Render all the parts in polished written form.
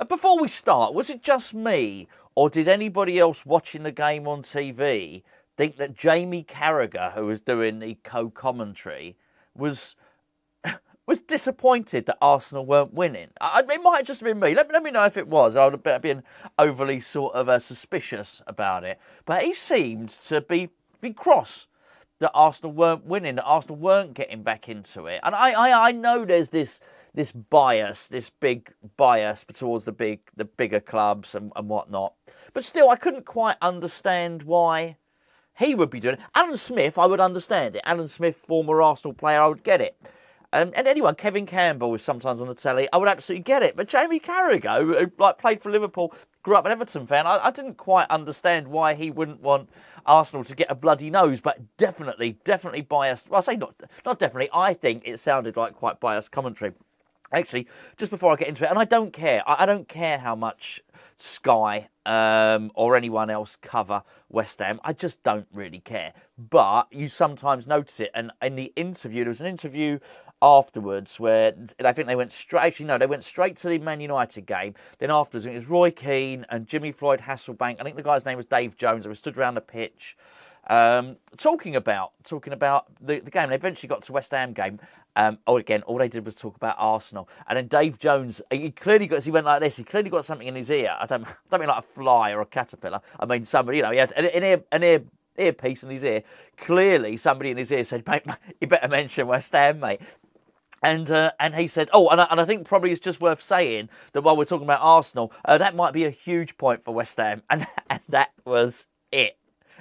Before we start, was it just me, or did anybody else watching the game on TV think that Jamie Carragher, who was doing the co-commentary, was disappointed that Arsenal weren't winning? It might have just been me. Let me know if it was. I would have been overly sort of suspicious about it. But he seemed to be cross that Arsenal weren't winning, that Arsenal weren't getting back into it. And I know there's this bias, this big bias towards the bigger clubs and whatnot. But still, I couldn't quite understand why he would be doing it. Alan Smith, I would understand it. Alan Smith, former Arsenal player, I would get it. And anyone, Kevin Campbell was sometimes on the telly, I would absolutely get it. But Jamie Carragher, who played for Liverpool, grew up an Everton fan, I didn't quite understand why he wouldn't want Arsenal to get a bloody nose, but definitely biased. Well, I say not definitely, I think it sounded like quite biased commentary. Actually, just before I get into it, and I don't care. I don't care how much Sky or anyone else cover West Ham. I just don't really care. But you sometimes notice it. And in the interview, there was an interview afterwards where I think they went straight. Actually, no, they went straight to the Man United game. Then afterwards, it was Roy Keane and Jimmy Floyd Hasselbank. I think the guy's name was Dave Jones. They were stood around the pitch. Talking about the game. They eventually got to West Ham game. All they did was talk about Arsenal. And then Dave Jones, he went like this. He clearly got something in his ear. I don't mean like a fly or a caterpillar. I mean somebody, he had an earpiece in his ear. Clearly, somebody in his ear said, "Mate, you better mention West Ham, mate." And he said, and I think probably it's just worth saying that while we're talking about Arsenal, that might be a huge point for West Ham. And that was it.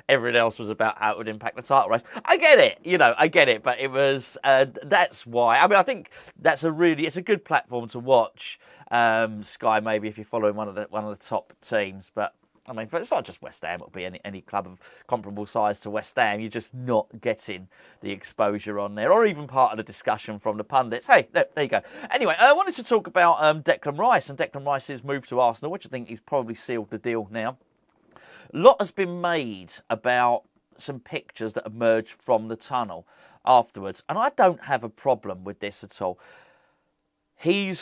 Everything else was about how it would impact the title race. I get it, but it was, that's why. I mean, I think it's a good platform to watch Sky, maybe if you're following one of the top teams. But I mean, it's not just West Ham. It'll be any club of comparable size to West Ham. You're just not getting the exposure on there, or even part of the discussion from the pundits. Hey, there you go. Anyway, I wanted to talk about Declan Rice and Declan Rice's move to Arsenal, which I think he's probably sealed the deal now. A lot has been made about some pictures that emerged from the tunnel afterwards, and I don't have a problem with this at all. He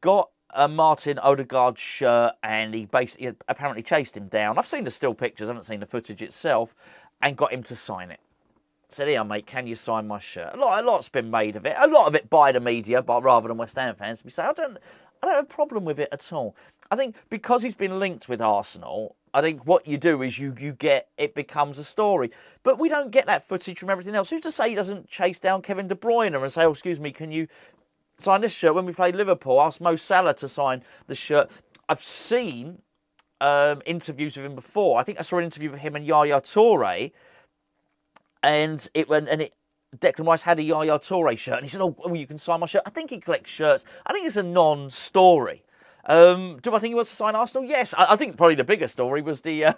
got a Martin Odegaard shirt, and he apparently chased him down. I've seen the still pictures, I haven't seen the footage itself, and got him to sign it. Said, "Here, mate, can you sign my shirt?" A lot's been made of it. A lot of it by the media, but rather than West Ham fans. We say, I don't have a problem with it at all. I think because he's been linked with Arsenal, I think what you do is you get, it becomes a story. But we don't get that footage from everything else. Who's to say he doesn't chase down Kevin De Bruyne and say, "Oh, excuse me, can you sign this shirt?" When we played Liverpool, asked Mo Salah to sign the shirt. I've seen interviews with him before. I think I saw an interview with him and Yaya Toure, and Declan Rice had a Yaya Toure shirt, and he said, "Oh, you can sign my shirt." I think he collects shirts. I think it's a non-story. Do I think he wants to sign Arsenal? Yes. I think probably the bigger story was the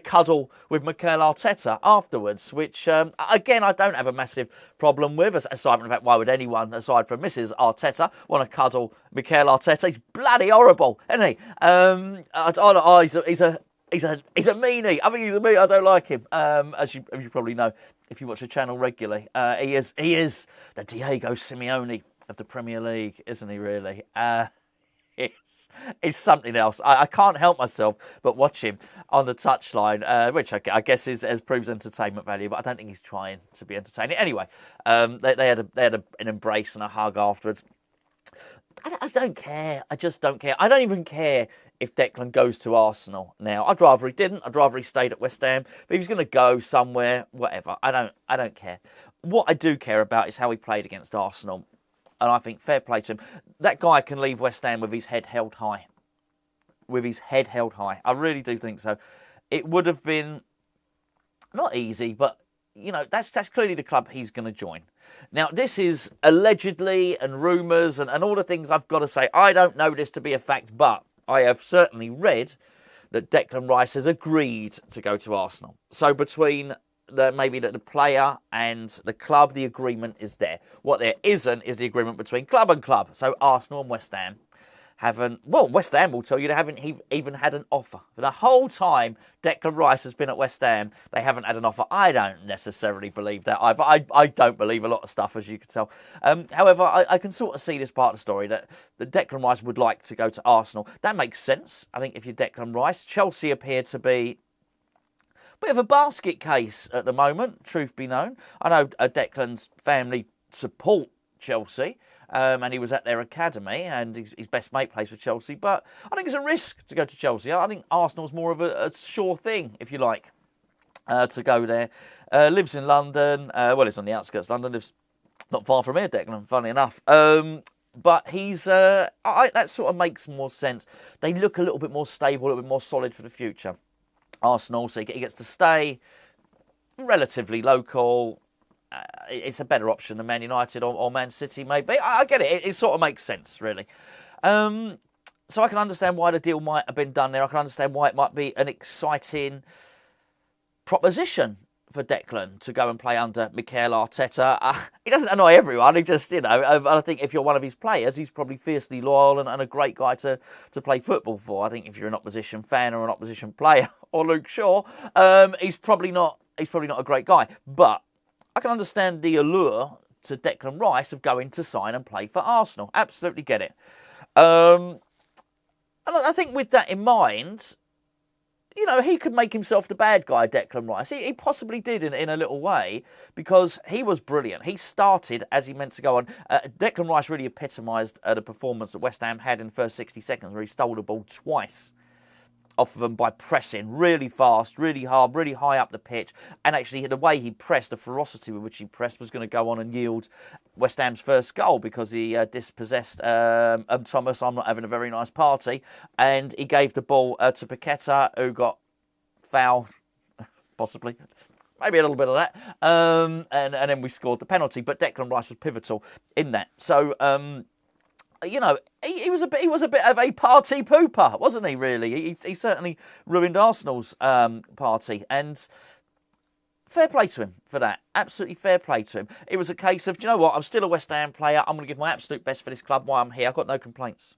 cuddle with Mikel Arteta afterwards, which, again, I don't have a massive problem with, aside from the fact, why would anyone, aside from Mrs. Arteta, want to cuddle Mikel Arteta? He's bloody horrible, isn't he? He's a meanie. I think he's a meanie. I don't like him, as you probably know if you watch the channel regularly. He is the Diego Simeone of the Premier League, isn't he? Really. It's something else. I can't help myself but watch him on the touchline, which I guess proves entertainment value, but I don't think he's trying to be entertaining. Anyway, they had an embrace and a hug afterwards. I don't care. I just don't care. I don't even care if Declan goes to Arsenal now. I'd rather he didn't. I'd rather he stayed at West Ham. But if he's going to go somewhere, whatever. I don't care. What I do care about is how he played against Arsenal. And I think fair play to him. That guy can leave West Ham with his head held high. With his head held high. I really do think so. It would have been not easy, but that's clearly the club he's going to join. Now, this is allegedly and rumours and all the things I've got to say. I don't know this to be a fact, but I have certainly read that Declan Rice has agreed to go to Arsenal. So between the player and the club, the agreement is there. What there isn't is the agreement between club and club. So Arsenal and West Ham West Ham will tell you they haven't even had an offer. For the whole time Declan Rice has been at West Ham, they haven't had an offer. I don't necessarily believe that either. I don't believe a lot of stuff, as you can tell. However, I can sort of see this part of the story, that Declan Rice would like to go to Arsenal. That makes sense. I think if you're Declan Rice, Chelsea appear to be a bit of a basket case at the moment, truth be known. I know Declan's family support Chelsea, and he was at their academy, and his best mate plays for Chelsea. But I think it's a risk to go to Chelsea. I think Arsenal's more of a sure thing, if you like, to go there. Lives in London. He's on the outskirts of London. Lives not far from here, Declan, funny enough. But he's that sort of makes more sense. They look a little bit more stable, a little bit more solid for the future. Arsenal, so he gets to stay relatively local. It's a better option than Man United or Man City, maybe. I get it. It sort of makes sense, really. So I can understand why the deal might have been done there. I can understand why it might be an exciting proposition for Declan to go and play under Mikel Arteta. He doesn't annoy everyone. He just, I think if you're one of his players, he's probably fiercely loyal and a great guy to play football for. I think if you're an opposition fan or an opposition player, or Luke Shaw, he's probably not a great guy. But I can understand the allure to Declan Rice of going to sign and play for Arsenal. Absolutely get it. And I think with that in mind, he could make himself the bad guy, Declan Rice. He possibly did in a little way, because he was brilliant. He started as he meant to go on. Declan Rice really epitomised the performance that West Ham had in the first 60 seconds, where he stole the ball twice off of them by pressing really fast, really hard, really high up the pitch. And actually, the way he pressed, the ferocity with which he pressed, was going to go on and yield West Ham's first goal, because he dispossessed Thomas. I'm not having a very nice party. And he gave the ball to Paqueta, who got fouled, possibly. Maybe a little bit of that. And then we scored the penalty. But Declan Rice was pivotal in that. So, he was a bit of a party pooper, wasn't he? Really, he certainly ruined Arsenal's party, and fair play to him for that. Absolutely fair play to him. It was a case of, I'm still a West Ham player. I'm going to give my absolute best for this club while I'm here. I've got no complaints.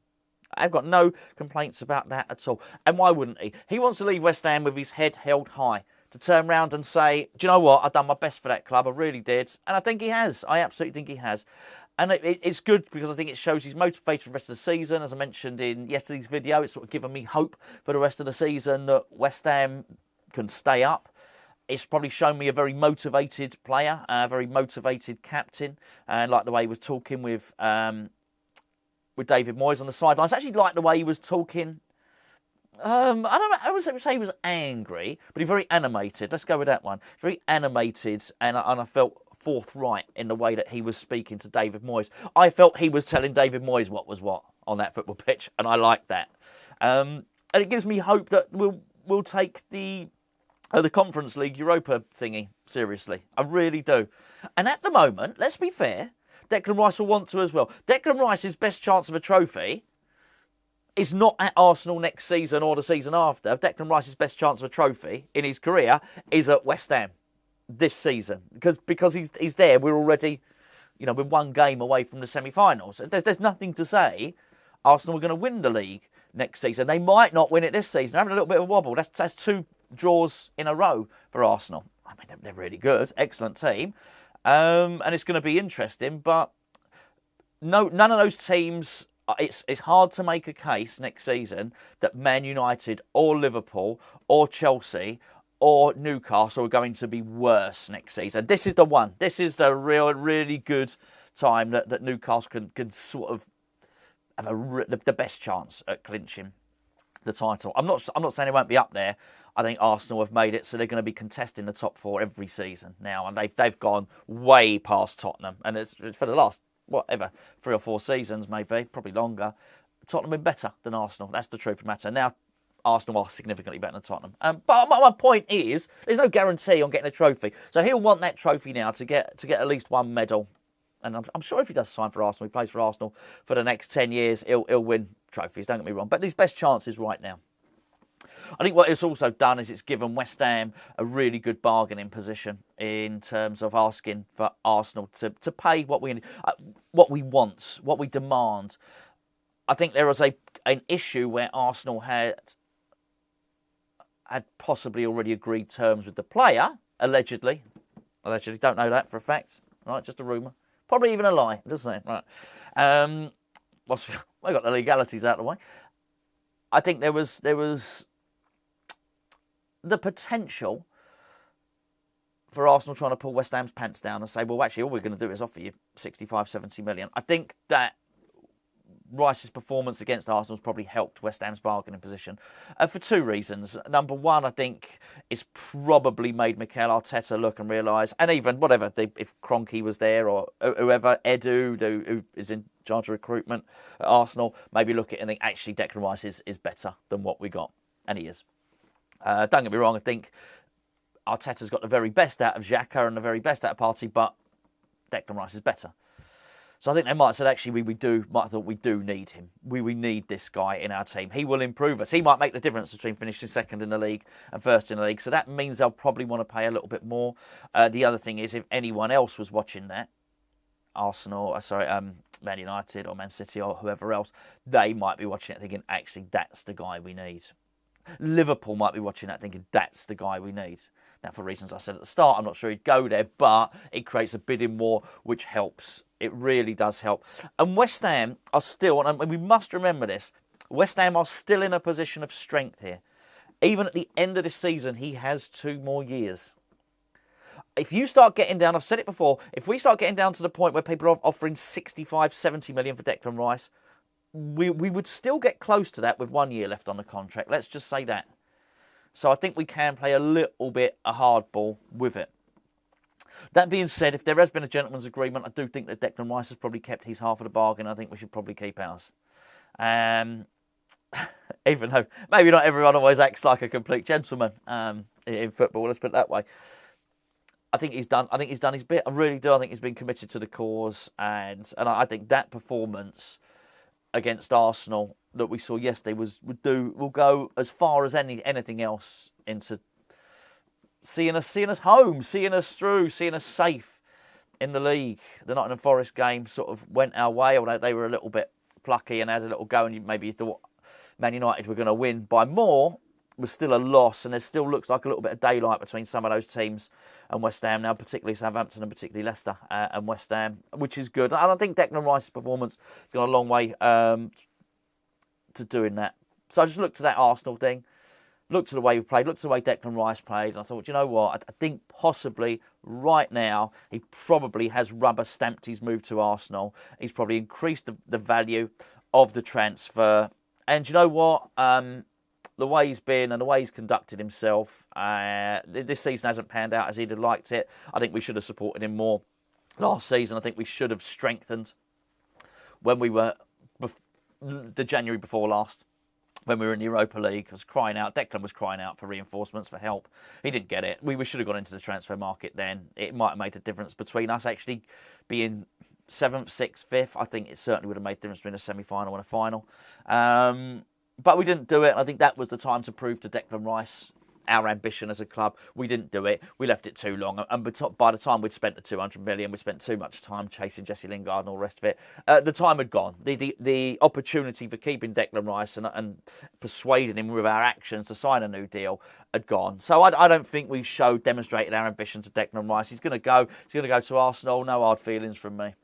I've got no complaints about that at all. And why wouldn't he? He wants to leave West Ham with his head held high, to turn around and say, do you know what? I've done my best for that club. I really did, and I think he has. I absolutely think he has. And it's good, because I think it shows he's motivated for the rest of the season. As I mentioned in yesterday's video, it's sort of given me hope for the rest of the season that West Ham can stay up. It's probably shown me a very motivated player, a very motivated captain. And like the way he was talking with David Moyes on the sidelines. I actually like the way he was talking. I would say he was angry, but he's very animated. Let's go with that one. Very animated, and I felt forthright in the way that he was speaking to David Moyes. I felt he was telling David Moyes what was what on that football pitch, and I like that. And it gives me hope that we'll take the Conference League Europa thingy seriously. I really do. And at the moment, let's be fair, Declan Rice will want to as well. Declan Rice's best chance of a trophy is not at Arsenal next season or the season after. Declan Rice's best chance of a trophy in his career is at West Ham this season, because he's there. We're already, we're one game away from the semi-finals. There's nothing to say Arsenal are going to win the league next season. They might not win it this season. They're having a little bit of a wobble. That's 2 draws in a row for Arsenal. I mean, they're really good, excellent team, and it's going to be interesting. But none of those teams. It's hard to make a case next season that Man United or Liverpool or Chelsea or Newcastle are going to be worse next season. This is the one. This is the really good time that Newcastle can sort of have the best chance at clinching the title. I'm not saying they won't be up there. I think Arsenal have made it, so they're going to be contesting the top 4 every season now, and they've gone way past Tottenham, and it's for the last 3 or 4 seasons, maybe, probably longer. Tottenham have been better than Arsenal. That's the truth of the matter. Now, Arsenal are significantly better than Tottenham. But my point is, there's no guarantee on getting a trophy. So he'll want that trophy now to get at least one medal. And I'm sure if he does sign for Arsenal, he plays for Arsenal for the next 10 years, he'll win trophies, don't get me wrong. But his best chance is right now. I think what it's also done is it's given West Ham a really good bargaining position in terms of asking for Arsenal to pay what we want, what we demand. I think there was an issue where Arsenal had possibly already agreed terms with the player, allegedly. Allegedly, don't know that for a fact. Right, just a rumour. Probably even a lie, doesn't it? Right. We got the legalities out of the way. I think there was the potential for Arsenal trying to pull West Ham's pants down and say, well, actually, all we're going to do is offer you 65, 70 million. I think that Rice's performance against Arsenal has probably helped West Ham's bargaining position for two reasons. Number one, I think it's probably made Mikel Arteta look and realise, and even whatever, if Kroenke was there or whoever, Edu, who is in charge of recruitment at Arsenal, maybe look at it and think, actually, Declan Rice is better than what we got. And he is. Don't get me wrong, I think Arteta's got the very best out of Xhaka and the very best out of Partey, but Declan Rice is better. So I think they might have said, actually, we do need him. We need this guy in our team. He will improve us. He might make the difference between finishing second in the league and first in the league. So that means they'll probably want to pay a little bit more. The other thing is, if anyone else was watching that, Man United or Man City or whoever else, they might be watching it thinking, actually, that's the guy we need. Liverpool might be watching that thinking, that's the guy we need. Now, for reasons I said at the start, I'm not sure he'd go there, but it creates a bidding war, which helps. It really does help. And West Ham are still, and we must remember this, West Ham are still in a position of strength here. Even at the end of this season, he has 2 more years. If you start getting down, I've said it before, if we start getting down to the point where people are offering 65, 70 million for Declan Rice, we would still get close to that with 1 year left on the contract. Let's just say that. So I think we can play a little bit a hardball with it. That being said, if there has been a gentleman's agreement, I do think that Declan Rice has probably kept his half of the bargain. I think we should probably keep ours. Even though maybe not everyone always acts like a complete gentleman in football, let's put it that way. I think he's done his bit. I really do. I think he's been committed to the cause, and I think that performance against Arsenal that we saw yesterday will go as far as anything else into seeing us home, seeing us through, seeing us safe in the league. The Nottingham Forest game sort of went our way, although they were a little bit plucky and had a little go, and maybe you thought Man United were going to win by more. Was still a loss, and there still looks like a little bit of daylight between some of those teams and West Ham now, particularly Southampton and particularly Leicester and West Ham, which is good. And I think Declan Rice's performance has gone a long way to doing that. So I just looked to that Arsenal thing, looked to the way we played, looked to the way Declan Rice played, and I thought, you know what, I think possibly right now he probably has rubber stamped his move to Arsenal. He's probably increased the value of the transfer. And you know what? The way he's been and the way he's conducted himself, this season hasn't panned out as he'd have liked it. I think we should have supported him more last season. I think we should have strengthened when we were the January before last, when we were in the Europa League. Declan was crying out for reinforcements, for help. He didn't get it. We should have gone into the transfer market then. It might have made a difference between us actually being 7th, 6th, 5th. I think it certainly would have made a difference between a semi-final and a final. But we didn't do it. I think that was the time to prove to Declan Rice our ambition as a club. We didn't do it. We left it too long. And by the time we'd spent the 200 million, we spent too much time chasing Jesse Lingard and all the rest of it. The time had gone. The opportunity for keeping Declan Rice and persuading him with our actions to sign a new deal had gone. So I don't think we demonstrated our ambition to Declan Rice. He's going to go to Arsenal. No hard feelings from me.